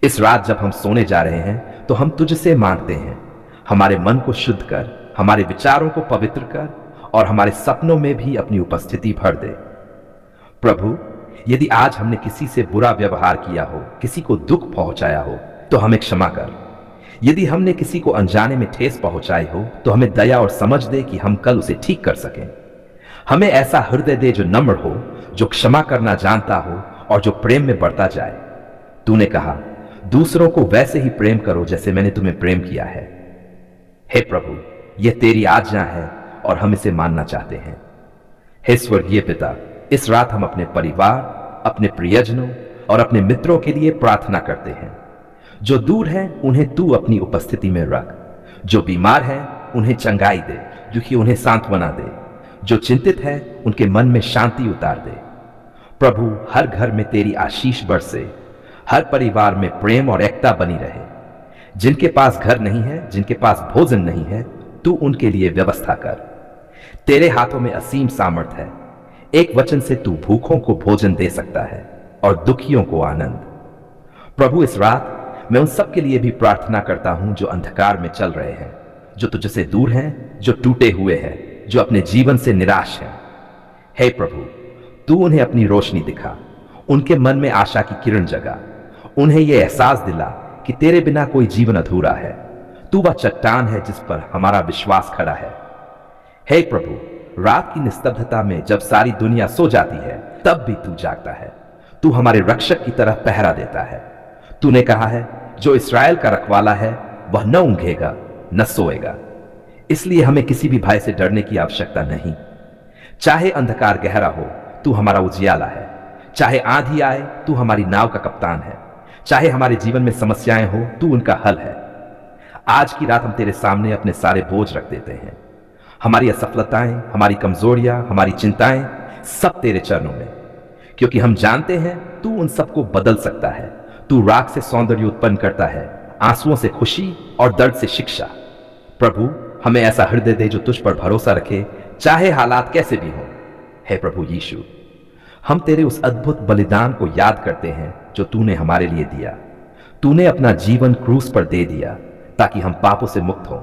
इस रात जब हम सोने जा रहे हैं तो हम तुझसे मांगते हैं, हमारे मन को शुद्ध कर, हमारे विचारों को पवित्र कर और हमारे सपनों में भी अपनी उपस्थिति भर दे। प्रभु, यदि आज हमने किसी से बुरा व्यवहार किया हो, किसी को दुख पहुंचाया हो, तो हमें क्षमा कर। यदि हमने किसी को अनजाने में ठेस पहुंचाई हो, तो हमें दया और समझ दे कि हम कल उसे ठीक कर सकें। हमें ऐसा हृदय दे जो नम्र हो, जो क्षमा करना जानता हो और जो प्रेम में बढ़ता जाए। तूने कहा, दूसरों को वैसे ही प्रेम करो जैसे मैंने तुम्हें प्रेम किया है। हे प्रभु, यह तेरी आज्ञा है और हम इसे मानना चाहते हैं। हे स्वर्गीय पिता, इस रात हम अपने परिवार, अपने प्रियजनों और अपने मित्रों के लिए प्रार्थना करते हैं। जो दूर हैं उन्हें तू अपनी उपस्थिति में रख, जो बीमार हैं उन्हें चंगाई दे, क्योंकि उन्हें सांत्वना दे, जो चिंतित है उनके मन में शांति उतार दे। प्रभु, हर घर में तेरी आशीष बरसे, हर परिवार में प्रेम और एकता बनी रहे। जिनके पास घर नहीं है, जिनके पास भोजन नहीं है, तू उनके लिए व्यवस्था कर। तेरे हाथों में असीम सामर्थ है। एक वचन से तू भूखों को भोजन दे सकता है और दुखियों को आनंद। प्रभु, इस रात मैं उन सब के लिए भी प्रार्थना करता हूं जो अंधकार में चल रहे हैं, जो तुझसे दूर हैं, जो टूटे हुए हैं, जो अपने जीवन से निराश हैं। हे प्रभु, तू उन्हें अपनी रोशनी दिखा, उनके मन में आशा की किरण जगा, उन्हें यह एहसास दिला कि तेरे बिना कोई जीवन अधूरा है। तू वह चट्टान है जिस पर हमारा विश्वास खड़ा है। हे प्रभु, रात की निस्तब्धता में जब सारी दुनिया सो जाती है, तब भी तू जागता है। तू हमारे रक्षक की तरह पहरा देता है। तूने कहा है, जो इस्राएल का रखवाला है वह न ऊंघेगा न सोएगा। इसलिए हमें किसी भी भय से डरने की आवश्यकता नहीं। चाहे अंधकार गहरा हो, तू हमारा उजियाला है। चाहे आंधी आए, तू हमारी नाव का कप्तान है। चाहे हमारे जीवन में समस्याएं हो, तू उनका हल है। आज की रात हम तेरे सामने अपने सारे बोझ रख देते हैं। हमारी असफलताएं, हमारी कमजोरियां, हमारी चिंताएं, सब तेरे चरणों में, क्योंकि हम जानते हैं तू उन सबको बदल सकता है। तू राख से सौंदर्य उत्पन्न करता है, आंसुओं से खुशी और दर्द से शिक्षा। प्रभु, हमें ऐसा हृदय दे जो तुझ पर भरोसा रखे, चाहे हालात कैसे भी हों। हे प्रभु यीशु, हम तेरे उस अद्भुत बलिदान को याद करते हैं जो तूने हमारे लिए दिया। तूने अपना जीवन क्रूस पर दे दिया ताकि हम पापों से मुक्त हों।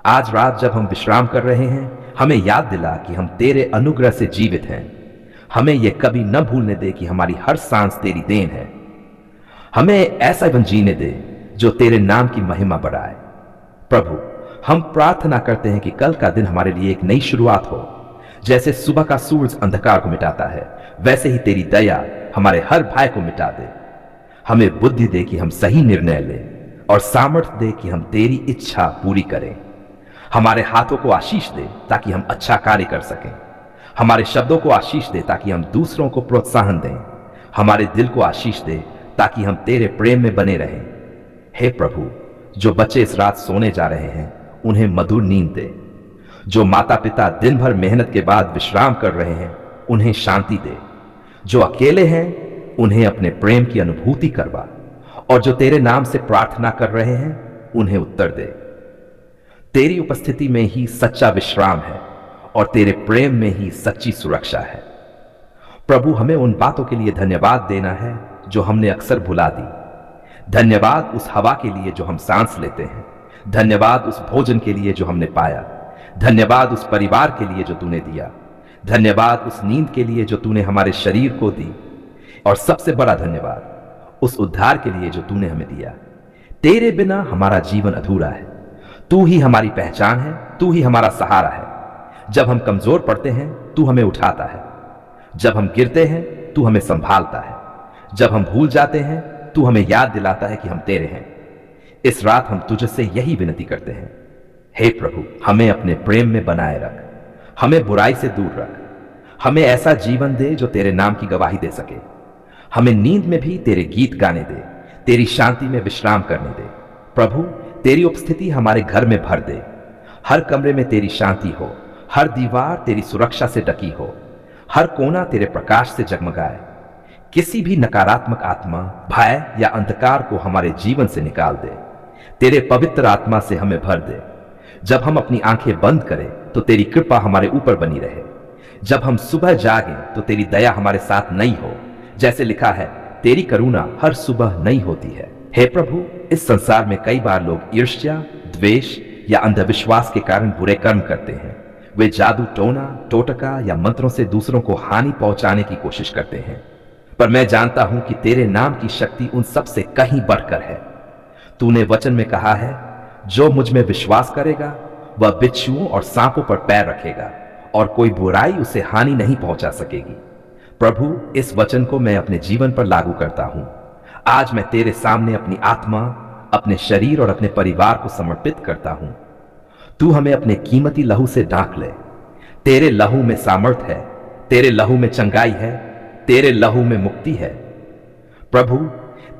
आज रात जब हम विश्राम कर रहे हैं, हमें याद दिला कि हम तेरे अनुग्रह से जीवित हैं। हमें यह कभी न भूलने दे कि हमारी हर सांस तेरी देन है। हमें ऐसा जीवन जीने दे जो तेरे नाम की महिमा बढ़ाए। प्रभु, हम प्रार्थना करते हैं कि कल का दिन हमारे लिए एक नई शुरुआत हो। जैसे सुबह का सूरज अंधकार को मिटाता है, वैसे ही तेरी दया हमारे हर भय को मिटा दे। हमें बुद्धि दे कि हम सही निर्णय लें और सामर्थ्य दे कि हम तेरी इच्छा पूरी करें। हमारे हाथों को आशीष दे ताकि हम अच्छा कार्य कर सकें। हमारे शब्दों को आशीष दे ताकि हम दूसरों को प्रोत्साहन दें। हमारे दिल को आशीष दे ताकि हम तेरे प्रेम में बने रहें। हे प्रभु, जो बच्चे इस रात सोने जा रहे हैं उन्हें मधुर नींद दे। जो माता पिता दिन भर मेहनत के बाद विश्राम कर रहे हैं उन्हें शांति दे। जो अकेले हैं उन्हें अपने प्रेम की अनुभूति करवा, और जो तेरे नाम से प्रार्थना कर रहे हैं उन्हें उत्तर दे। तेरी उपस्थिति में ही सच्चा विश्राम है और तेरे प्रेम में ही सच्ची सुरक्षा है। प्रभु, हमें उन बातों के लिए धन्यवाद देना है जो हमने अक्सर भुला दी। धन्यवाद उस हवा के लिए जो हम सांस लेते हैं। धन्यवाद उस भोजन के लिए जो हमने पाया। धन्यवाद उस परिवार के लिए जो तूने दिया। धन्यवाद उस नींद के लिए जो तूने हमारे शरीर को दी। और सबसे बड़ा धन्यवाद उस उद्धार के लिए जो तूने हमें दिया। तेरे बिना हमारा जीवन अधूरा है। तू ही हमारी पहचान है, तू ही हमारा सहारा है। जब हम कमजोर पड़ते हैं तू हमें उठाता है। जब हम गिरते हैं तू हमें संभालता है। जब हम भूल जाते हैं तू हमें याद दिलाता है कि हम तेरे हैं। इस रात हम तुझसे यही विनती करते हैं। हे प्रभु, हमें अपने प्रेम में बनाए रख। हमें बुराई से दूर रख। हमें ऐसा जीवन दे जो तेरे नाम की गवाही दे सके। हमें नींद में भी तेरे गीत गाने दे, तेरी शांति में विश्राम करने दे। प्रभु, तेरी उपस्थिति हमारे घर में भर दे। हर कमरे में तेरी शांति हो, हर दीवार तेरी सुरक्षा से ढकी हो, हर कोना तेरे प्रकाश से जगमगाए। किसी भी नकारात्मक आत्मा, भय या अंधकार को हमारे जीवन से निकाल दे। तेरे पवित्र आत्मा से हमें भर दे। जब हम अपनी आंखें बंद करें तो तेरी कृपा हमारे ऊपर बनी रहे। जब हम सुबह जागें तो तेरी दया हमारे साथ नहीं हो। जैसे लिखा है, तेरी करुणा हर सुबह नई होती है। हे प्रभु, इस संसार में कई बार लोग ईर्ष्या, द्वेष या अंधविश्वास के कारण बुरे कर्म करते हैं। वे जादू टोना, टोटका या मंत्रों से दूसरों को हानि पहुंचाने की कोशिश करते हैं। पर मैं जानता हूं कि तेरे नाम की शक्ति उन सब से कहीं बढ़कर है। तूने वचन में कहा है, जो मुझ में विश्वास करेगा वह बिच्छुओं और सांपों पर पैर रखेगा और कोई बुराई उसे हानि नहीं पहुंचा सकेगी। प्रभु, इस वचन को मैं अपने जीवन पर लागू करता हूं। आज मैं तेरे सामने अपनी आत्मा, अपने शरीर और अपने परिवार को समर्पित करता हूं। तू हमें अपने कीमती लहू से ढांक ले। तेरे लहू में सामर्थ है, तेरे लहू में चंगाई है, तेरे लहू में मुक्ति है। प्रभु,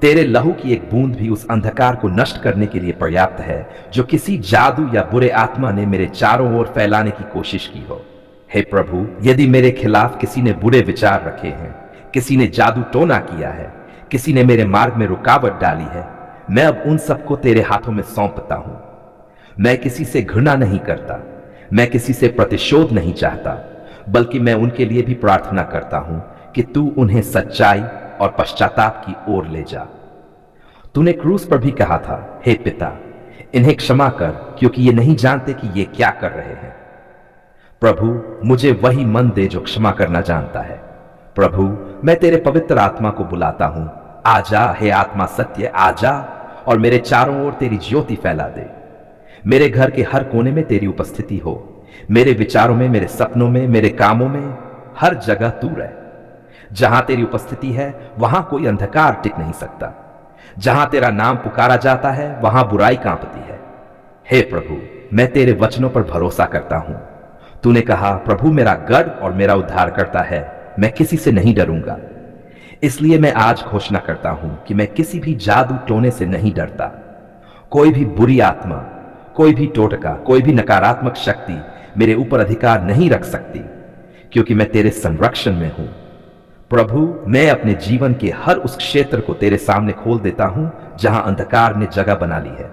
तेरे लहू की एक बूंद भी उस अंधकार को नष्ट करने के लिए पर्याप्त है जो किसी जादू या बुरे आत्मा ने मेरे चारों ओर फैलाने की कोशिश की हो। हे प्रभु, यदि मेरे खिलाफ किसी ने बुरे विचार रखे हैं, किसी ने जादू टोना किया है, किसी ने मेरे मार्ग में रुकावट डाली है, मैं अब उन सबको तेरे हाथों में सौंपता हूं। मैं किसी से घृणा नहीं करता, मैं किसी से प्रतिशोध नहीं चाहता, बल्कि मैं उनके लिए भी प्रार्थना करता हूं कि तू उन्हें सच्चाई और पश्चाताप की ओर ले जा। तूने क्रूस पर भी कहा था, हे पिता, इन्हें क्षमा कर, क्योंकि ये नहीं जानते कि ये क्या कर रहे हैं। प्रभु, मुझे वही मन दे जो क्षमा करना जानता है। प्रभु, मैं तेरे पवित्र आत्मा को बुलाता हूं। आजा हे आत्मा सत्य, आजा और मेरे चारों ओर तेरी ज्योति फैला दे। मेरे घर के हर कोने में तेरी उपस्थिति हो। मेरे विचारों में, मेरे सपनों में, मेरे कामों में, हर जगह तू रहे। जहां तेरी उपस्थिति है वहां कोई अंधकार टिक नहीं सकता। जहां तेरा नाम पुकारा जाता है वहां बुराई कांपती है। हे प्रभु, मैं तेरे वचनों पर भरोसा करता हूं। तूने कहा, प्रभु मेरा गढ़ और मेरा उद्धार करता है, मैं किसी से नहीं डरूंगा। इसलिए मैं आज घोषणा करता हूं कि मैं किसी भी जादू टोने से नहीं डरता। कोई भी बुरी आत्मा, कोई भी टोटका, कोई भी नकारात्मक शक्ति मेरे ऊपर अधिकार नहीं रख सकती, क्योंकि मैं तेरे संरक्षण में हूं। प्रभु, मैं अपने जीवन के हर उस क्षेत्र को तेरे सामने खोल देता हूं जहां अंधकार ने जगह बना ली है।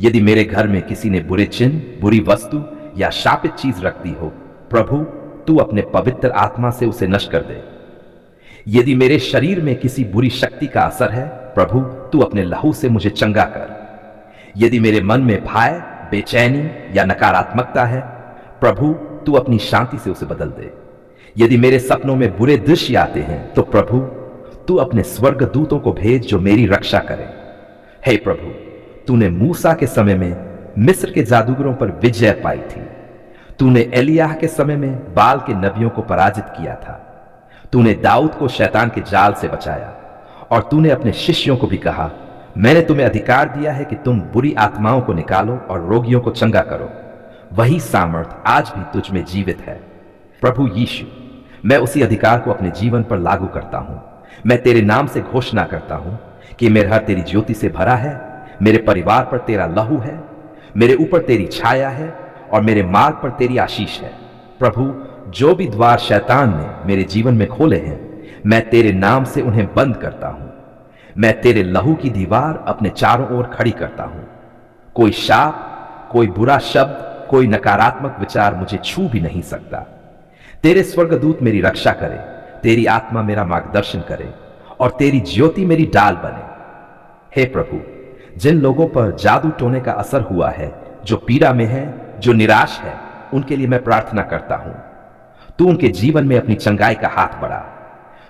यदि मेरे घर में किसी ने बुरे चिन्ह, बुरी वस्तु या शापित चीज रख दी हो, प्रभु तू अपने पवित्र आत्मा से उसे नष्ट कर दे। यदि मेरे शरीर में किसी बुरी शक्ति का असर है, प्रभु तू अपने लहू से मुझे चंगा कर। यदि मेरे मन में भय, बेचैनी या नकारात्मकता है, प्रभु तू अपनी शांति से उसे बदल दे। यदि मेरे सपनों में बुरे दृश्य आते हैं, तो प्रभु तू अपने स्वर्ग दूतों को भेज जो मेरी रक्षा करें। हे प्रभु, तूने मूसा के समय में मिस्र के जादूगरों पर विजय पाई थी। तूने एलियाह के समय में बाल के नबियों को पराजित किया था। तूने दाऊद को शैतान के जाल से बचाया और तूने अपने शिष्यों को भी कहा, मैंने तुम्हें अधिकार दिया है कि तुम बुरी आत्माओं को निकालो और रोगियों को चंगा करो। वही सामर्थ आज भी तुझ में जीवित है। प्रभु यीशु, मैं उसी अधिकार को अपने जीवन पर लागू करता हूं। मैं तेरे नाम से घोषणा करता हूं कि मेरा घर तेरी ज्योति से भरा है, मेरे परिवार पर तेरा लहू है, मेरे ऊपर तेरी छाया है और मेरे मार्ग पर तेरी आशीष है। प्रभु, जो भी द्वार शैतान ने मेरे जीवन में खोले हैं, मैं तेरे नाम से उन्हें बंद करता हूं। मैं तेरे लहू की दीवार अपने चारों ओर खड़ी करता हूं। कोई शाप, कोई बुरा शब्द, कोई नकारात्मक विचार मुझे छू भी नहीं सकता। तेरे स्वर्गदूत मेरी रक्षा करे, तेरी आत्मा मेरा मार्गदर्शन करे और तेरी ज्योति मेरी डाल बने। हे प्रभु, जिन लोगों पर जादू टोने का असर हुआ है, जो पीड़ा में है, जो निराश है, उनके लिए मैं प्रार्थना करता हूं। तू उनके जीवन में अपनी चंगाई का हाथ बढ़ा।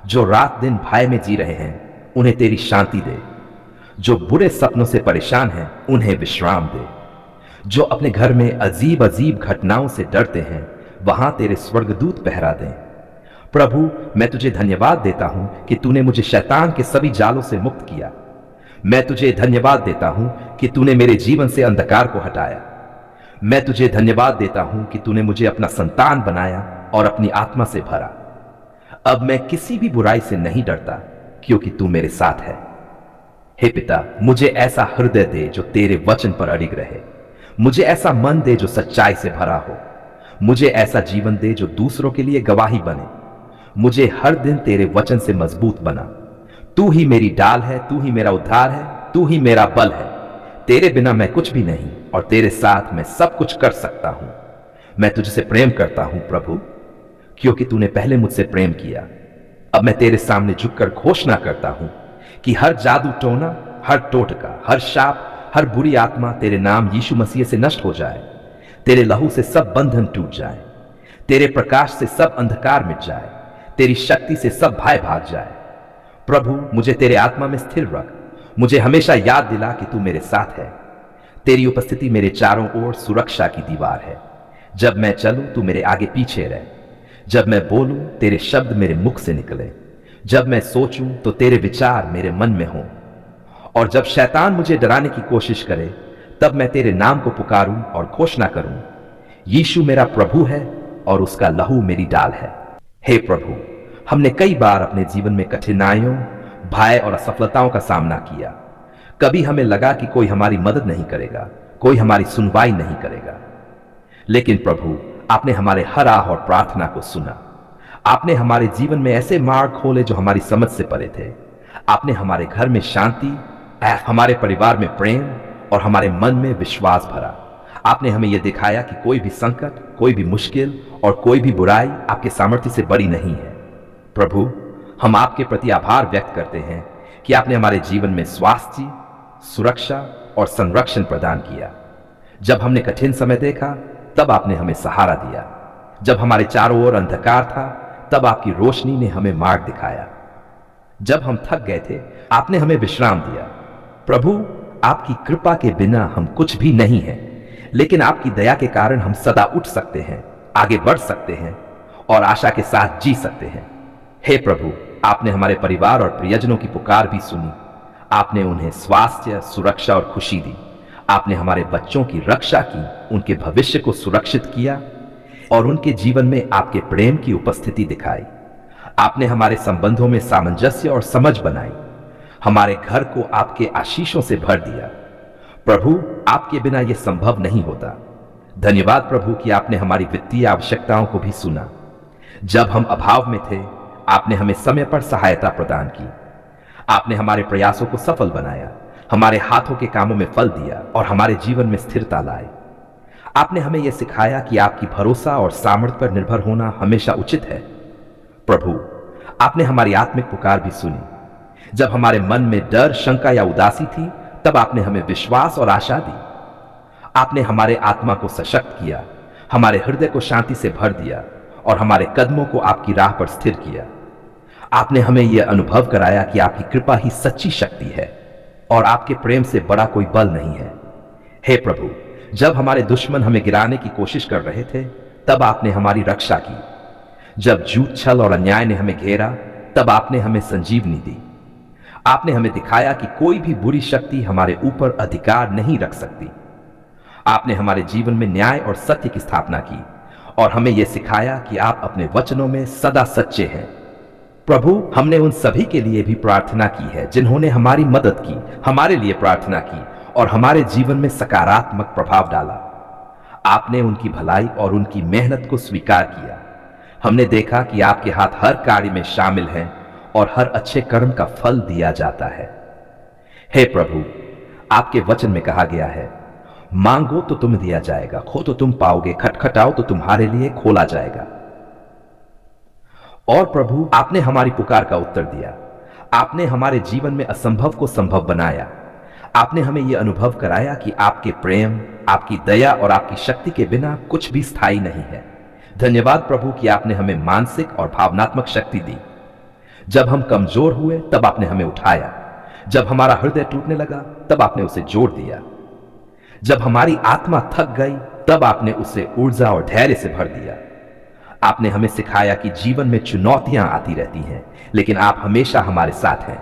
जो रात दिन भय में जी रहे हैं, उन्हें तेरी शांति दे। जो बुरे सपनों से परेशान हैं, उन्हें विश्राम दे। जो अपने घर में अजीब अजीब घटनाओं से डरते हैं, वहां तेरे स्वर्गदूत पहरा दें। प्रभु, मैं तुझे धन्यवाद देता हूं कि तूने मुझे शैतान के सभी जालों से मुक्त किया। मैं तुझे धन्यवाद देता हूं कि तूने मेरे जीवन से अंधकार को हटाया। मैं तुझे धन्यवाद देता हूं कि तूने मुझे अपना संतान बनाया और अपनी आत्मा से भरा। अब मैं किसी भी बुराई से नहीं डरता, क्योंकि तू मेरे साथ है। हे पिता, मुझे ऐसा हृदय दे जो तेरे वचन पर अड़िग रहे। मुझे ऐसा मन दे जो सच्चाई से भरा हो। मुझे ऐसा जीवन दे जो दूसरों के लिए गवाही बने। मुझे हर दिन तेरे वचन से मजबूत बना। तू ही मेरी डाल है, तू ही मेरा उद्धार है, तू ही मेरा बल है। तेरे बिना मैं कुछ भी नहीं और तेरे साथ मैं सब कुछ कर सकता हूं। मैं तुझसे प्रेम करता हूं प्रभु, क्योंकि तूने पहले मुझसे प्रेम किया। अब मैं तेरे सामने झुककर घोषणा करता हूं कि हर जादू टोना, हर टोटका, हर शाप, हर बुरी आत्मा तेरे नाम यीशु मसीह से नष्ट हो जाए। तेरे लहू से सब बंधन टूट जाए, तेरे प्रकाश से सब अंधकार मिट जाए, तेरी शक्ति से सब भय भाग जाए। प्रभु, मुझे तेरे आत्मा में स्थिर रख। मुझे हमेशा याद दिला कि तू मेरे साथ है। तेरी उपस्थिति मेरे चारों ओर सुरक्षा की दीवार है। जब मैं चलूं तू मेरे आगे पीछे रहे। जब मैं बोलूं तेरे शब्द मेरे मुख से निकले। जब मैं सोचूं तो तेरे विचार मेरे मन में हों। और जब शैतान मुझे डराने की कोशिश करे, तब मैं तेरे नाम को पुकारूं और घोषणा करूं, यीशु मेरा प्रभु है और उसका लहू मेरी डाल है। हे प्रभु, हमने कई बार अपने जीवन में कठिनाइयों, भय और असफलताओं का सामना किया। कभी हमें लगा कि कोई हमारी मदद नहीं करेगा, कोई हमारी सुनवाई नहीं करेगा। लेकिन प्रभु, आपने हमारे हर आह और प्रार्थना को सुना। आपने हमारे जीवन में ऐसे मार्ग खोले जो हमारी समझ से परे थे। आपने हमारे घर में शांति, हमारे परिवार में प्रेम और हमारे मन में विश्वास भरा। आपने हमें यह दिखाया कि कोई भी संकट, कोई भी मुश्किल और कोई भी बुराई आपके सामर्थ्य से बड़ी नहीं है। प्रभु, हम आपके प्रति आभार व्यक्त करते हैं कि आपने हमारे जीवन में स्वास्थ्य, सुरक्षा और संरक्षण प्रदान किया। जब हमने कठिन समय देखा, तब आपने हमें सहारा दिया। जब हमारे चारों ओर अंधकार था, तब आपकी रोशनी ने हमें मार्ग दिखाया। जब हम थक गए थे, आपने हमें विश्राम दिया। प्रभु, आपकी कृपा के बिना हम कुछ भी नहीं हैं, लेकिन आपकी दया के कारण हम सदा उठ सकते हैं, आगे बढ़ सकते हैं और आशा के साथ जी सकते हैं। हे प्रभु, आपने हमारे परिवार और प्रियजनों की पुकार भी सुनी। आपने उन्हें स्वास्थ्य, सुरक्षा और खुशी दी। आपने हमारे बच्चों की रक्षा की, उनके भविष्य को सुरक्षित किया और उनके जीवन में आपके प्रेम की उपस्थिति दिखाई। आपने हमारे संबंधों में सामंजस्य और समझ बनाई। हमारे घर को आपके आशीषों से भर दिया। प्रभु, आपके बिना यह संभव नहीं होता। धन्यवाद प्रभु कि आपने हमारी वित्तीय आवश्यकताओं को भी सुना। जब हम अभाव में थे, आपने हमें समय पर सहायता प्रदान की। आपने हमारे प्रयासों को सफल बनाया, हमारे हाथों के कामों में फल दिया और हमारे जीवन में स्थिरता लाई। आपने हमें यह सिखाया कि आपकी भरोसा और सामर्थ्य पर निर्भर होना हमेशा उचित है। प्रभु, आपने हमारी आत्मिक पुकार भी सुनी। जब हमारे मन में डर, शंका या उदासी थी, तब आपने हमें विश्वास और आशा दी। आपने हमारे आत्मा को सशक्त किया, हमारे हृदय को शांति से भर दिया और हमारे कदमों को आपकी राह पर स्थिर किया। आपने हमें यह अनुभव कराया कि आपकी कृपा ही सच्ची शक्ति है और आपके प्रेम से बड़ा कोई बल नहीं है। हे प्रभु, जब हमारे दुश्मन हमें गिराने की कोशिश कर रहे थे, तब आपने हमारी रक्षा की। जब झूठ, छल और अन्याय ने हमें घेरा, तब आपने हमें संजीवनी दी। आपने हमें दिखाया कि कोई भी बुरी शक्ति हमारे ऊपर अधिकार नहीं रख सकती। आपने हमारे जीवन में न्याय और सत्य की स्थापना की और हमें यह सिखाया कि आप अपने वचनों में सदा सच्चे हैं। प्रभु, हमने उन सभी के लिए भी प्रार्थना की है जिन्होंने हमारी मदद की, हमारे लिए प्रार्थना की और हमारे जीवन में सकारात्मक प्रभाव डाला। आपने उनकी भलाई और उनकी मेहनत को स्वीकार किया। हमने देखा कि आपके हाथ हर कार्य में शामिल हैं और हर अच्छे कर्म का फल दिया जाता है। हे प्रभु, आपके वचन में कहा गया है, मांगो तो तुम्हें दिया जाएगा, खो तो तुम पाओगे, खटखटाओ तो तुम्हारे लिए खोला जाएगा। और प्रभु, आपने हमारी पुकार का उत्तर दिया। आपने हमारे जीवन में असंभव को संभव बनाया। आपने हमें यह अनुभव कराया कि आपके प्रेम, आपकी दया और आपकी शक्ति के बिना कुछ भी स्थायी नहीं है। धन्यवाद प्रभु कि आपने हमें मानसिक और भावनात्मक शक्ति दी। जब हम कमजोर हुए, तब आपने हमें उठाया। जब हमारा हृदय टूटने लगा, तब आपने उसे जोड़ दिया। जब हमारी आत्मा थक गई, तब आपने उसे ऊर्जा और धैर्य से भर दिया। आपने हमें सिखाया कि जीवन में चुनौतियां आती रहती हैं, लेकिन आप हमेशा हमारे साथ हैं।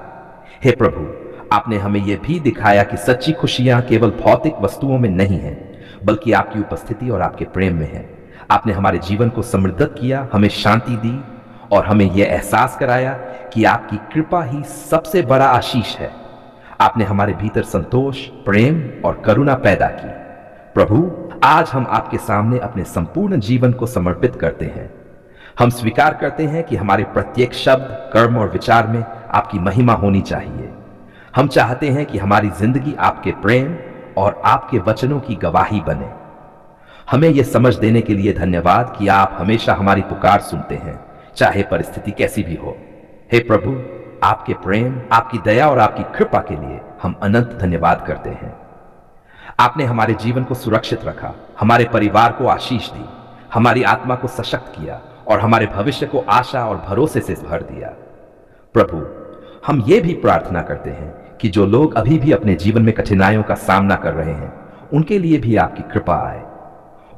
हे प्रभु, आपने हमें यह भी दिखाया कि सच्ची खुशियां केवल भौतिक वस्तुओं में नहीं हैं, बल्कि आपकी उपस्थिति और आपके प्रेम में है। आपने हमारे जीवन को समृद्ध किया, हमें शांति दी और हमें यह एहसास कराया कि आपकी कृपा ही सबसे बड़ा आशीष है। आपने हमारे भीतर संतोष, प्रेम और करुणा पैदा की। प्रभु, आज हम आपके सामने अपने संपूर्ण जीवन को समर्पित करते हैं। हम स्वीकार करते हैं कि हमारे प्रत्येक शब्द, कर्म और विचार में आपकी महिमा होनी चाहिए। हम चाहते हैं कि हमारी जिंदगी आपके प्रेम और आपके वचनों की गवाही बने। हमें यह समझ देने के लिए धन्यवाद कि आप हमेशा हमारी पुकार सुनते हैं, चाहे परिस्थिति कैसी भी हो। हे प्रभु, आपके प्रेम, आपकी दया और आपकी कृपा के लिए हम अनंत धन्यवाद करते हैं। आपने हमारे जीवन को सुरक्षित रखा, हमारे परिवार को आशीष दी, हमारी आत्मा को सशक्त किया और हमारे भविष्य को आशा और भरोसे से भर दिया। प्रभु, हम ये भी प्रार्थना करते हैं कि जो लोग अभी भी अपने जीवन में कठिनाइयों का सामना कर रहे हैं, उनके लिए भी आपकी कृपा आए,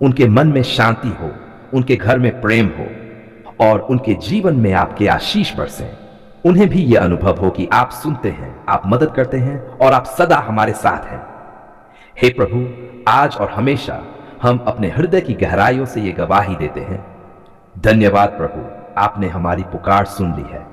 उनके मन में शांति हो, उनके घर में प्रेम हो और उनके जीवन में आपके आशीष बरसें। उन्हें भी यह अनुभव हो कि आप सुनते हैं, आप मदद करते हैं और आप सदा हमारे साथ हैं। हे प्रभु, आज और हमेशा हम अपने हृदय की गहराइयों से ये गवाही देते हैं, धन्यवाद प्रभु, आपने हमारी पुकार सुन ली है।